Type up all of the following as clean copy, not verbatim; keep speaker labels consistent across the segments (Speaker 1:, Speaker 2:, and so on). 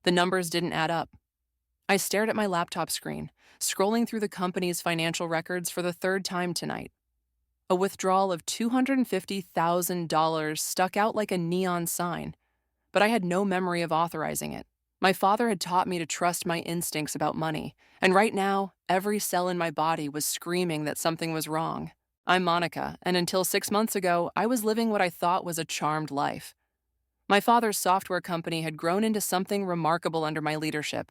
Speaker 1: The numbers didn't add up. I stared at my laptop screen, scrolling through the company's financial records for the third time tonight. A withdrawal of $250,000 stuck out like a neon sign, but I had no memory of authorizing it. My father had taught me to trust my instincts about money, and right now, every cell in my body was screaming that something was wrong. I'm Monica, and until 6 months ago, I was living what I thought was a charmed life. My father's software company had grown into something remarkable under my leadership.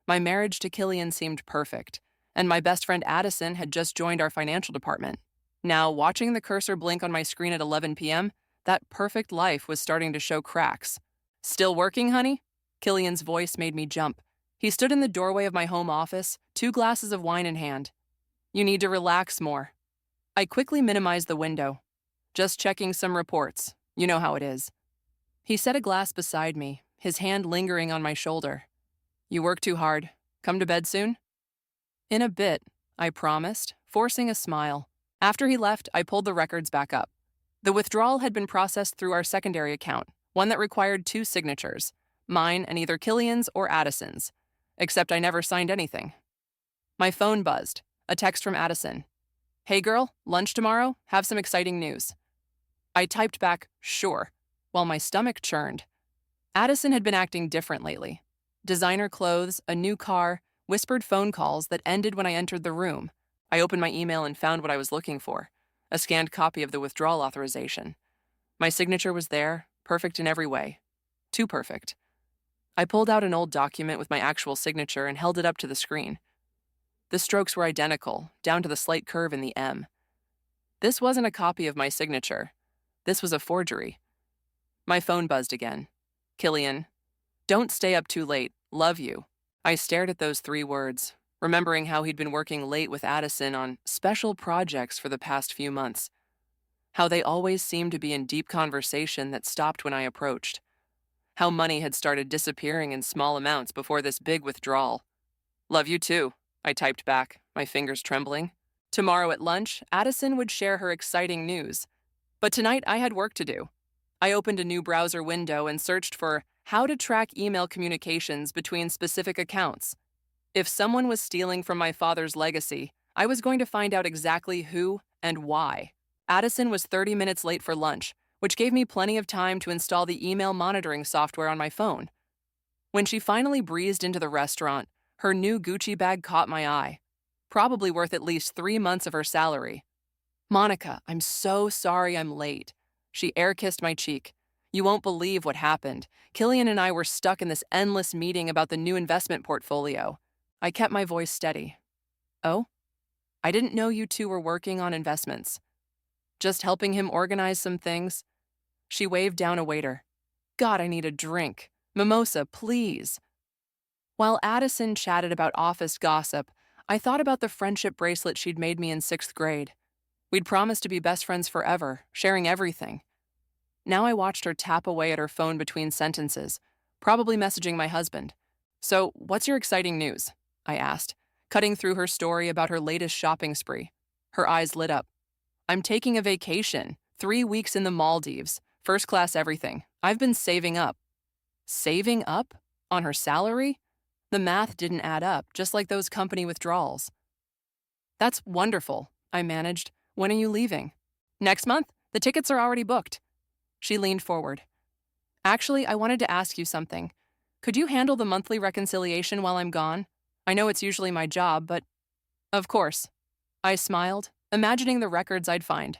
Speaker 1: My marriage to Killian seemed perfect, and my best friend Addison had just joined our financial department. Now, watching the cursor blink on my screen at 11 p.m., that perfect life was starting to show cracks. "Still working, honey?" Killian's voice made me jump. He stood in the doorway of my home office, 2 glasses of wine in hand. "You need to relax more." I quickly minimized the window. "Just checking some reports. You know how it is." He set a glass beside me, his hand lingering on my shoulder. "You work too hard. Come to bed soon?" "In a bit," I promised, forcing a smile. After he left, I pulled the records back up. The withdrawal had been processed through our secondary account, one that required 2 signatures, mine and either Killian's or Addison's, except I never signed anything. My phone buzzed, a text from Addison. "Hey girl, lunch tomorrow? Have some exciting news." I typed back, "Sure," while my stomach churned. Addison had been acting different lately. Designer clothes, a new car, whispered phone calls that ended when I entered the room. I opened my email and found what I was looking for, a scanned copy of the withdrawal authorization. My signature was there, perfect in every way. Too perfect. I pulled out an old document with my actual signature and held it up to the screen. The strokes were identical, down to the slight curve in the M. This wasn't a copy of my signature. This was a forgery. My phone buzzed again. "Killian, don't stay up too late. Love you." I stared at those 3 words, remembering how he'd been working late with Addison on special projects for the past few months. How they always seemed to be in deep conversation that stopped when I approached. How money had started disappearing in small amounts before this big withdrawal. "Love you too," I typed back, my fingers trembling. Tomorrow at lunch, Addison would share her exciting news. But tonight I had work to do. I opened a new browser window and searched for how to track email communications between specific accounts. If someone was stealing from my father's legacy, I was going to find out exactly who and why. Addison was 30 minutes late for lunch, which gave me plenty of time to install the email monitoring software on my phone. When she finally breezed into the restaurant, her new Gucci bag caught my eye. Probably worth at least 3 months of her salary. "Monica, I'm so sorry I'm late." She air-kissed my cheek. "You won't believe what happened. Killian and I were stuck in this endless meeting about the new investment portfolio." I kept my voice steady. "Oh? I didn't know you two were working on investments." "Just helping him organize some things." She waved down a waiter. "God, I need a drink. Mimosa, please." While Addison chatted about office gossip, I thought about the friendship bracelet she'd made me in 6th grade. We'd promised to be best friends forever, sharing everything. Now I watched her tap away at her phone between sentences, probably messaging my husband. "So, what's your exciting news?" I asked, cutting through her story about her latest shopping spree. Her eyes lit up. "I'm taking a vacation, 3 weeks in the Maldives, first class everything. I've been saving up." Saving up? On her salary? The math didn't add up, just like those company withdrawals. "That's wonderful," I managed. "When are you leaving?" "Next month. The tickets are already booked." She leaned forward. "Actually, I wanted to ask you something. Could you handle the monthly reconciliation while I'm gone? I know it's usually my job, but—" "Of course." I smiled, imagining the records I'd find.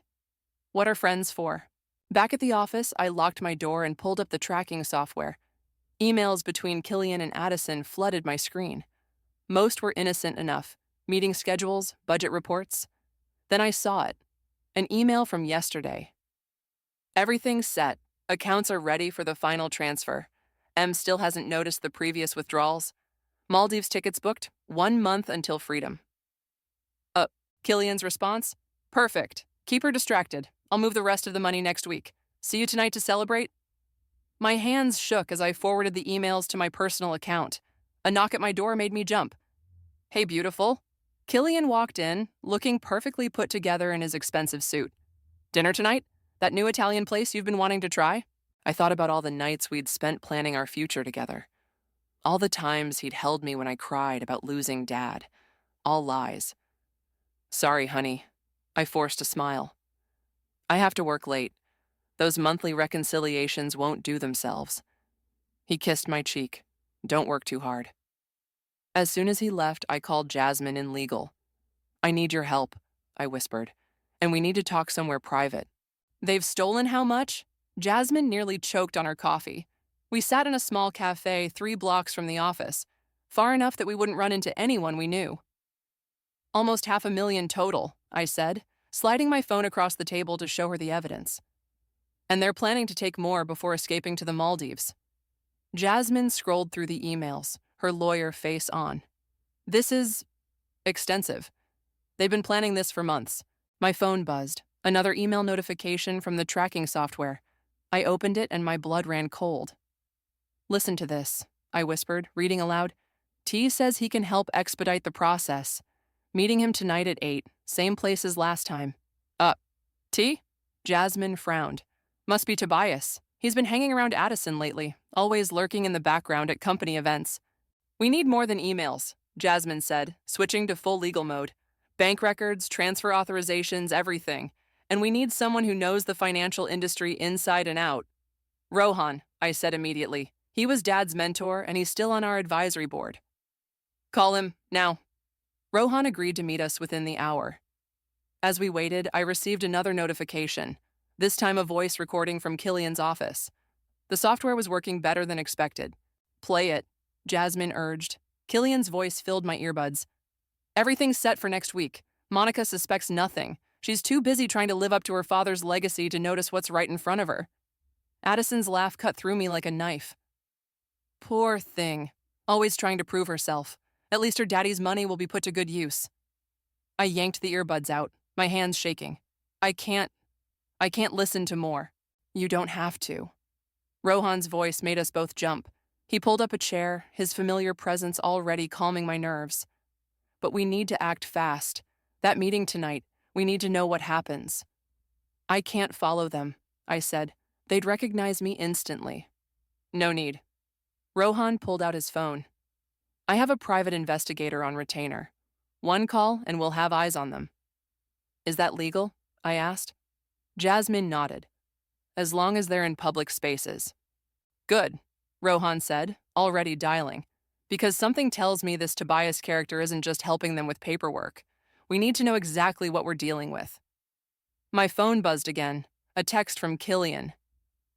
Speaker 1: What are friends for? Back at the office, I locked my door and pulled up the tracking software. Emails between Killian and Addison flooded my screen. Most were innocent enough. Meeting schedules, budget reports. Then I saw it. An email from yesterday. "Everything's set. Accounts are ready for the final transfer. M still hasn't noticed the previous withdrawals. Maldives tickets booked, 1 month until freedom." Killian's response? "Perfect. Keep her distracted. I'll move the rest of the money next week. See you tonight to celebrate?" My hands shook as I forwarded the emails to my personal account. A knock at my door made me jump. "Hey, beautiful." Killian walked in, looking perfectly put together in his expensive suit. "Dinner tonight? That new Italian place you've been wanting to try?" I thought about all the nights we'd spent planning our future together. All the times he'd held me when I cried about losing Dad. All lies. Sorry, honey. I forced a smile. I have to work late. Those monthly reconciliations won't do themselves. He kissed my cheek. Don't work too hard. As soon as he left, I called Jasmine in legal. I need your help, I whispered, and we need to talk somewhere private. They've stolen how much? Jasmine nearly choked on her coffee. We sat in a small cafe 3 blocks from the office, far enough that we wouldn't run into anyone we knew. Almost $500,000 total, I said, sliding my phone across the table to show her the evidence. And they're planning to take more before escaping to the Maldives. Jasmine scrolled through the emails, her lawyer face on. This is extensive. They've been planning this for months. My phone buzzed. Another email notification from the tracking software. I opened it and my blood ran cold. Listen to this, I whispered, reading aloud. T says he can help expedite the process. Meeting him tonight at 8, same place as last time. T? Jasmine frowned. Must be Tobias. He's been hanging around Addison lately, always lurking in the background at company events. We need more than emails, Jasmine said, switching to full legal mode. Bank records, transfer authorizations, everything. And we need someone who knows the financial industry inside and out. Rohan, I said immediately. He was Dad's mentor, and he's still on our advisory board. Call him, now. Rohan agreed to meet us within the hour. As we waited, I received another notification, this time a voice recording from Killian's office. The software was working better than expected. Play it, Jasmine urged. Killian's voice filled my earbuds. Everything's set for next week. Monica suspects nothing. She's too busy trying to live up to her father's legacy to notice what's right in front of her. Addison's laugh cut through me like a knife. Poor thing. Always trying to prove herself. At least her daddy's money will be put to good use. I yanked the earbuds out, my hands shaking. I can't listen to more. You don't have to. Rohan's voice made us both jump. He pulled up a chair, his familiar presence already calming my nerves. But we need to act fast. That meeting tonight, we need to know what happens. I can't follow them, I said. They'd recognize me instantly. No need. Rohan pulled out his phone. I have a private investigator on retainer. One call and we'll have eyes on them. Is that legal? I asked. Jasmine nodded. As long as they're in public spaces. Good, Rohan said, already dialing. Because something tells me this Tobias character isn't just helping them with paperwork. We need to know exactly what we're dealing with. My phone buzzed again. A text from Killian.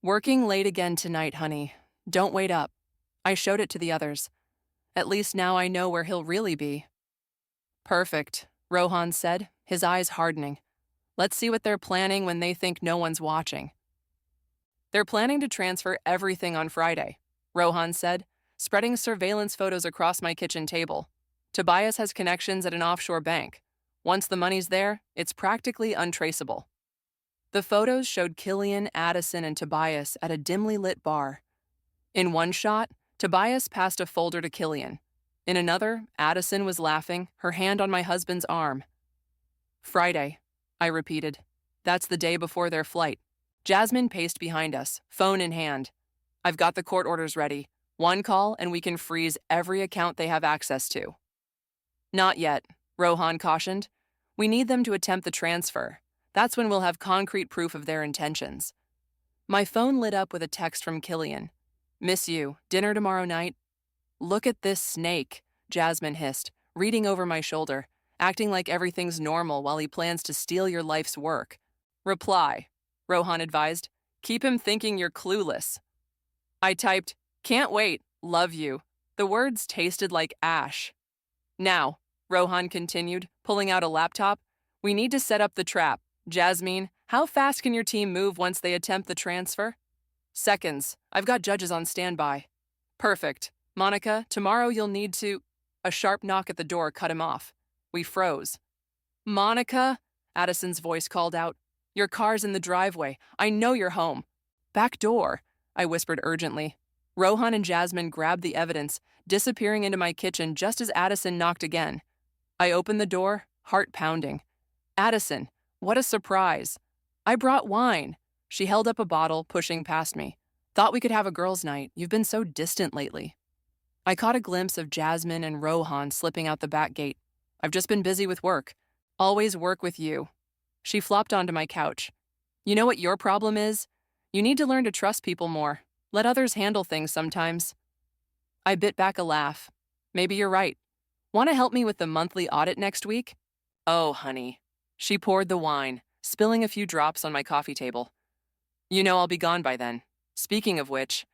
Speaker 1: Working late again tonight, honey. Don't wait up. I showed it to the others. At least now I know where he'll really be. Perfect, Rohan said, his eyes hardening. Let's see what they're planning when they think no one's watching. They're planning to transfer everything on Friday, Rohan said, spreading surveillance photos across my kitchen table. Tobias has connections at an offshore bank. Once the money's there, it's practically untraceable. The photos showed Killian, Addison, and Tobias at a dimly lit bar. In one shot, Tobias passed a folder to Killian. In another, Addison was laughing, her hand on my husband's arm. Friday, I repeated. That's the day before their flight. Jasmine paced behind us, phone in hand. I've got the court orders ready. One call and we can freeze every account they have access to. Not yet, Rohan cautioned. We need them to attempt the transfer. That's when we'll have concrete proof of their intentions. My phone lit up with a text from Killian. Miss you. Dinner tomorrow night? Look at this snake, Jasmine hissed, reading over my shoulder, acting like everything's normal while he plans to steal your life's work. Reply, Rohan advised. Keep him thinking you're clueless. I typed, can't wait, love you. The words tasted like ash. Now, Rohan continued, pulling out a laptop, we need to set up the trap. Jasmine, how fast can your team move once they attempt the transfer? Seconds. I've got judges on standby. Perfect. Monica, tomorrow you'll need to... A sharp knock at the door cut him off. We froze. Monica, Addison's voice called out. Your car's in the driveway. I know you're home. Back door, I whispered urgently. Rohan and Jasmine grabbed the evidence, disappearing into my kitchen just as Addison knocked again. I opened the door, heart pounding. Addison, what a surprise. I brought wine. She held up a bottle, pushing past me. Thought we could have a girls' night. You've been so distant lately. I caught a glimpse of Jasmine and Rohan slipping out the back gate. I've just been busy with work. Always work with you. She flopped onto my couch. You know what your problem is? You need to learn to trust people more. Let others handle things sometimes. I bit back a laugh. Maybe you're right. Want to help me with the monthly audit next week? Oh, honey. She poured the wine, spilling a few drops on my coffee table. You know I'll be gone by then. Speaking of which,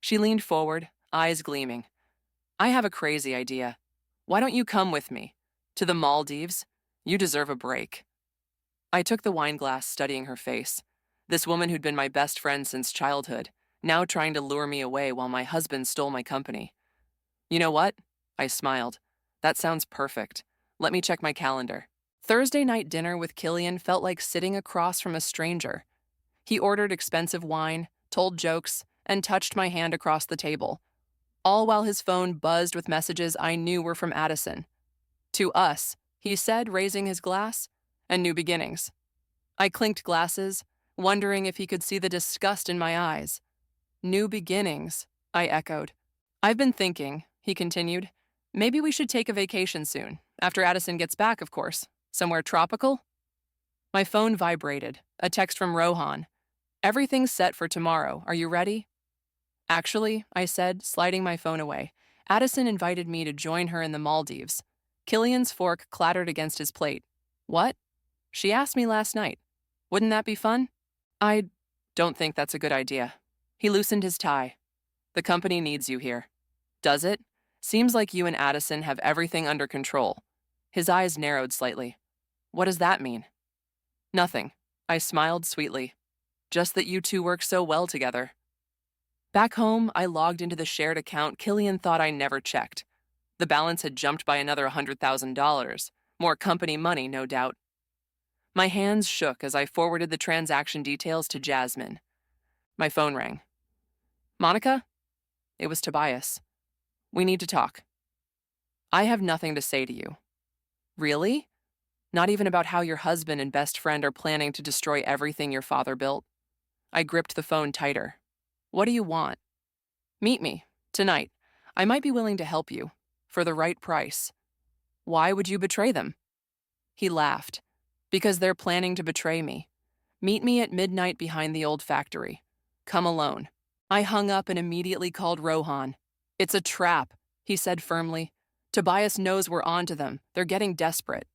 Speaker 1: she leaned forward, eyes gleaming. I have a crazy idea. Why don't you come with me? To the Maldives? You deserve a break. I took the wine glass, studying her face. This woman who'd been my best friend since childhood, now trying to lure me away while my husband stole my company. You know what? I smiled. That sounds perfect. Let me check my calendar. Thursday night dinner with Killian felt like sitting across from a stranger. He ordered expensive wine, told jokes, and touched my hand across the table, all while his phone buzzed with messages I knew were from Addison. To us, he said, raising his glass, and new beginnings. I clinked glasses, wondering if he could see the disgust in my eyes. New beginnings, I echoed. I've been thinking, he continued, maybe we should take a vacation soon, after Addison gets back, of course. Somewhere tropical? My phone vibrated, a text from Rohan. Everything's set for tomorrow. Are you ready? Actually, I said, sliding my phone away. Addison invited me to join her in the Maldives. Killian's fork clattered against his plate. What? She asked me last night. Wouldn't that be fun? I don't think that's a good idea. He loosened his tie. The company needs you here. Does it? Seems like you and Addison have everything under control. His eyes narrowed slightly. What does that mean? Nothing. I smiled sweetly. Just that you two work so well together. Back home, I logged into the shared account Killian thought I never checked. The balance had jumped by another $100,000. More company money, no doubt. My hands shook as I forwarded the transaction details to Jasmine. My phone rang. Monica? It was Tobias. We need to talk. I have nothing to say to you. Really? Not even about how your husband and best friend are planning to destroy everything your father built? I gripped the phone tighter. What do you want? Meet me, tonight. I might be willing to help you, for the right price. Why would you betray them? He laughed. Because they're planning to betray me. Meet me at midnight behind the old factory. Come alone. I hung up and immediately called Rohan. It's a trap, he said firmly. Tobias knows we're onto them. They're getting desperate.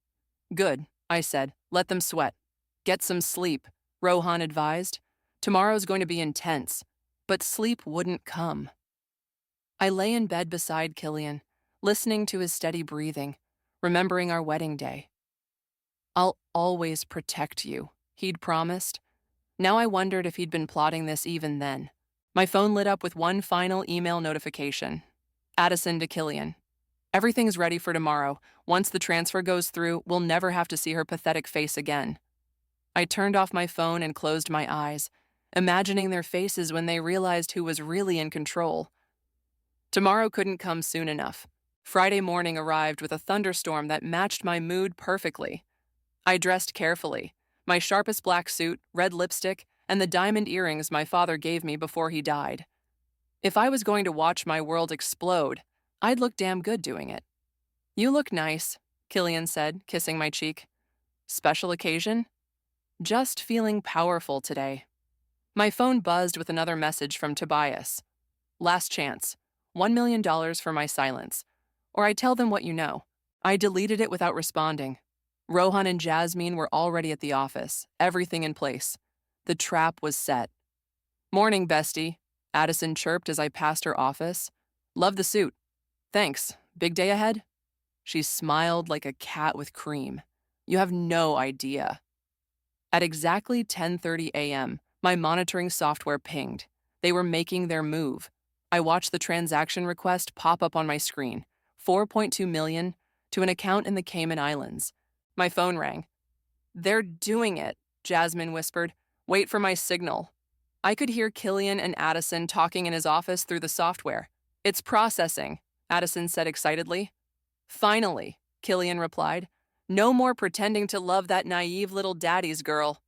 Speaker 1: Good, I said. Let them sweat. Get some sleep, Rohan advised. Tomorrow's going to be intense. But sleep wouldn't come. I lay in bed beside Killian, listening to his steady breathing, remembering our wedding day. I'll always protect you, he'd promised. Now I wondered if he'd been plotting this even then. My phone lit up with one final email notification. Addison to Killian. Everything's ready for tomorrow. Once the transfer goes through, we'll never have to see her pathetic face again. I turned off my phone and closed my eyes, imagining their faces when they realized who was really in control. Tomorrow couldn't come soon enough. Friday morning arrived with a thunderstorm that matched my mood perfectly. I dressed carefully, my sharpest black suit, red lipstick, and the diamond earrings my father gave me before he died. If I was going to watch my world explode, I'd look damn good doing it. You look nice, Killian said, kissing my cheek. Special occasion? Just feeling powerful today. My phone buzzed with another message from Tobias. Last chance. $1 million for my silence. Or I tell them what you know. I deleted it without responding. Rohan and Jasmine were already at the office, everything in place. The trap was set. Morning, bestie, Addison chirped as I passed her office. Love the suit. Thanks. Big day ahead? She smiled like a cat with cream. You have no idea. At exactly 10:30 a.m., my monitoring software pinged. They were making their move. I watched the transaction request pop up on my screen. $4.2 million to an account in the Cayman Islands. My phone rang. They're doing it, Jasmine whispered. Wait for my signal. I could hear Killian and Addison talking in his office through the software. It's processing, Addison said excitedly. Finally, Killian replied. No more pretending to love that naive little daddy's girl.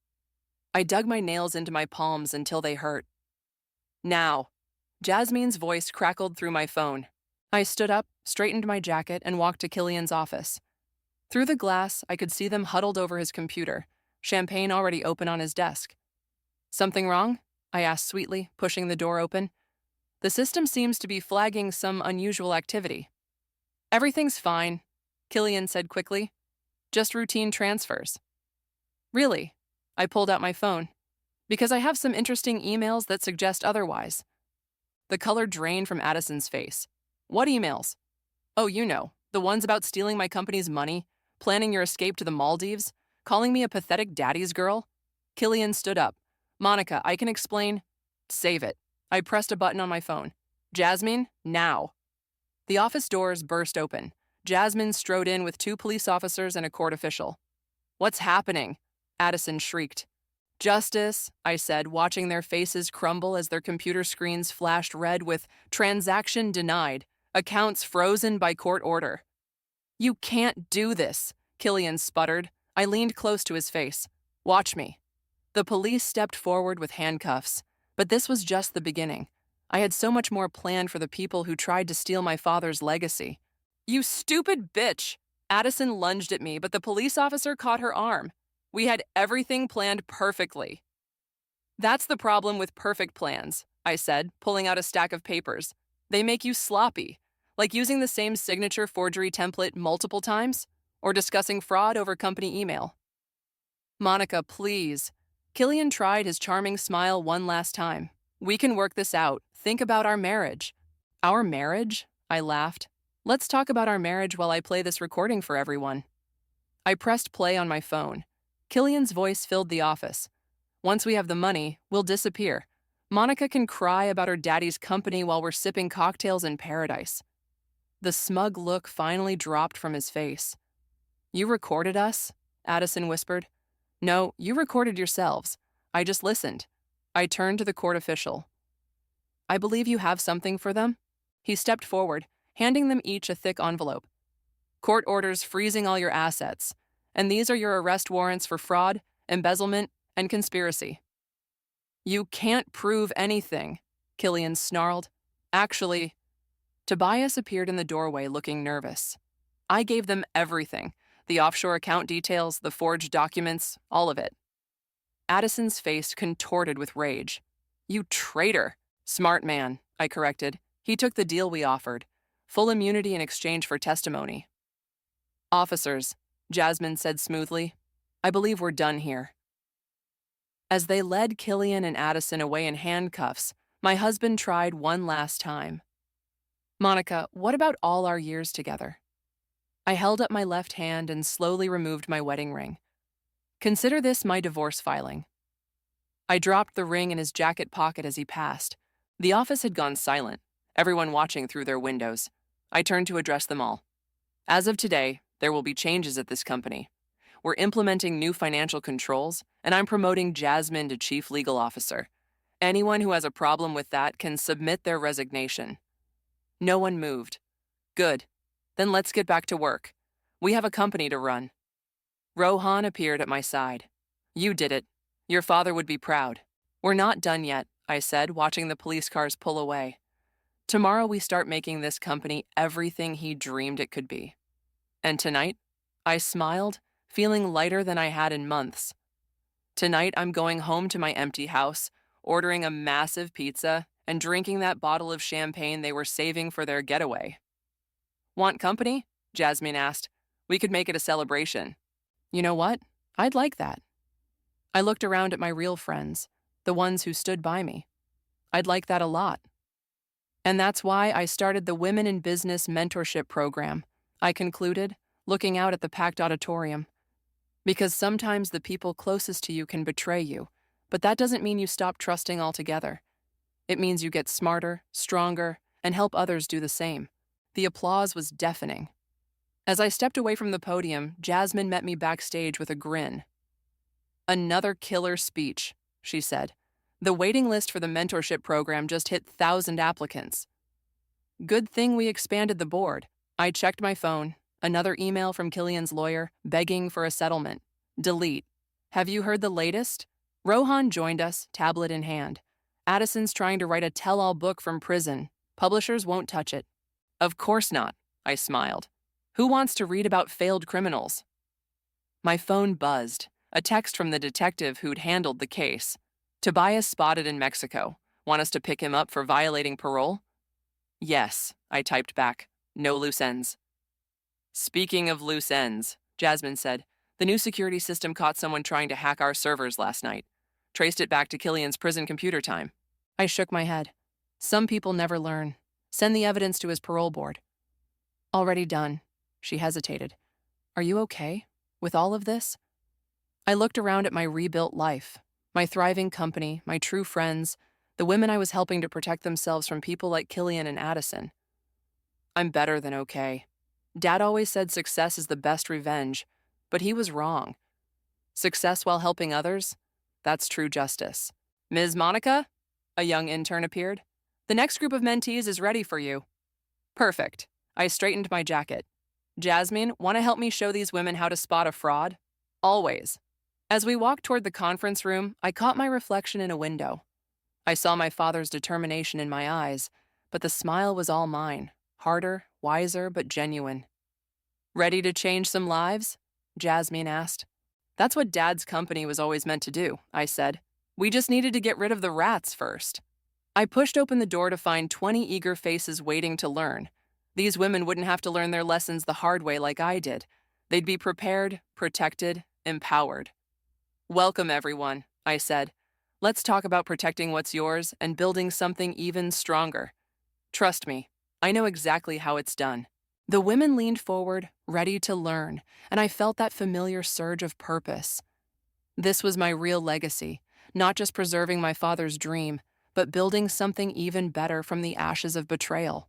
Speaker 1: I dug my nails into my palms until they hurt. Now, Jasmine's voice crackled through my phone. I stood up, straightened my jacket, and walked to Killian's office. Through the glass, I could see them huddled over his computer, champagne already open on his desk. Something wrong? I asked sweetly, pushing the door open. The system seems to be flagging some unusual activity. Everything's fine, Killian said quickly. Just routine transfers. Really? I pulled out my phone. Because I have some interesting emails that suggest otherwise. The color drained from Addison's face. What emails? Oh, you know, the ones about stealing my company's money, planning your escape to the Maldives, calling me a pathetic daddy's girl. Killian stood up. Monica, I can explain. Save it. I pressed a button on my phone. Jasmine, now. The office doors burst open. Jasmine strode in with 2 police officers and a court official. What's happening? Addison shrieked. Justice, I said, watching their faces crumble as their computer screens flashed red with transaction denied, accounts frozen by court order. You can't do this, Killian sputtered. I leaned close to his face. Watch me. The police stepped forward with handcuffs, but this was just the beginning. I had so much more planned for the people who tried to steal my father's legacy. You stupid bitch! Addison lunged at me, but the police officer caught her arm. We had everything planned perfectly. That's the problem with perfect plans, I said, pulling out a stack of papers. They make you sloppy, like using the same signature forgery template multiple times, or discussing fraud over company email. Monica, please. Killian tried his charming smile one last time. We can work this out. Think about our marriage. Our marriage? I laughed. Let's talk about our marriage while I play this recording for everyone. I pressed play on my phone. Killian's voice filled the office. Once we have the money, we'll disappear. Monica can cry about her daddy's company while we're sipping cocktails in paradise. The smug look finally dropped from his face. You recorded us? Addison whispered. No, you recorded yourselves. I just listened. I turned to the court official. I believe you have something for them? He stepped forward, handing them each a thick envelope. Court orders freezing all your assets, and these are your arrest warrants for fraud, embezzlement, and conspiracy. You can't prove anything, Killian snarled. Actually, Tobias appeared in the doorway looking nervous. I gave them everything, the offshore account details, the forged documents, all of it. Addison's face contorted with rage. You traitor! Smart man, I corrected. He took the deal we offered. Full immunity in exchange for testimony. Officers, Jasmine said smoothly, I believe we're done here. As they led Killian and Addison away in handcuffs, my husband tried one last time. Monica, what about all our years together? I held up my left hand and slowly removed my wedding ring. Consider this my divorce filing. I dropped the ring in his jacket pocket as he passed. The office had gone silent, everyone watching through their windows. I turned to address them all. As of today, there will be changes at this company. We're implementing new financial controls, and I'm promoting Jasmine to Chief Legal Officer. Anyone who has a problem with that can submit their resignation. No one moved. Good. Then let's get back to work. We have a company to run. Rohan appeared at my side. You did it. Your father would be proud. We're not done yet, I said, watching the police cars pull away. Tomorrow we start making this company everything he dreamed it could be. And tonight, I smiled, feeling lighter than I had in months. Tonight I'm going home to my empty house, ordering a massive pizza, and drinking that bottle of champagne they were saving for their getaway. Want company? Jasmine asked. We could make it a celebration. You know what? I'd like that. I looked around at my real friends, the ones who stood by me. I'd like that a lot. And that's why I started the Women in Business Mentorship Program, I concluded, looking out at the packed auditorium. Because sometimes the people closest to you can betray you, but that doesn't mean you stop trusting altogether. It means you get smarter, stronger, and help others do the same. The applause was deafening. As I stepped away from the podium, Jasmine met me backstage with a grin. Another killer speech, she said. The waiting list for the mentorship program just hit 1,000 applicants. Good thing we expanded the board. I checked my phone. Another email from Killian's lawyer, begging for a settlement. Delete. Have you heard the latest? Rohan joined us, tablet in hand. Addison's trying to write a tell-all book from prison. Publishers won't touch it. Of course not, I smiled. Who wants to read about failed criminals? My phone buzzed, a text from the detective who'd handled the case. Tobias spotted in Mexico. Want us to pick him up for violating parole? Yes, I typed back. No loose ends. Speaking of loose ends, Jasmine said, the new security system caught someone trying to hack our servers last night. Traced it back to Killian's prison computer time. I shook my head. Some people never learn. Send the evidence to his parole board. Already done. She hesitated. Are you okay with all of this? I looked around at my rebuilt life, my thriving company, my true friends, the women I was helping to protect themselves from people like Killian and Addison. I'm better than okay. Dad always said success is the best revenge, but he was wrong. Success while helping others? That's true justice. Ms. Monica? A young intern appeared. The next group of mentees is ready for you. Perfect. I straightened my jacket. Jasmine, want to help me show these women how to spot a fraud? Always. As we walked toward the conference room, I caught my reflection in a window. I saw my father's determination in my eyes, but the smile was all mine, harder, wiser, but genuine. Ready to change some lives? Jasmine asked. That's what Dad's company was always meant to do, I said. We just needed to get rid of the rats first. I pushed open the door to find 20 eager faces waiting to learn. These women wouldn't have to learn their lessons the hard way like I did. They'd be prepared, protected, empowered. Welcome, everyone, I said. Let's talk about protecting what's yours and building something even stronger. Trust me, I know exactly how it's done. The women leaned forward, ready to learn, and I felt that familiar surge of purpose. This was my real legacy, not just preserving my father's dream, but building something even better from the ashes of betrayal.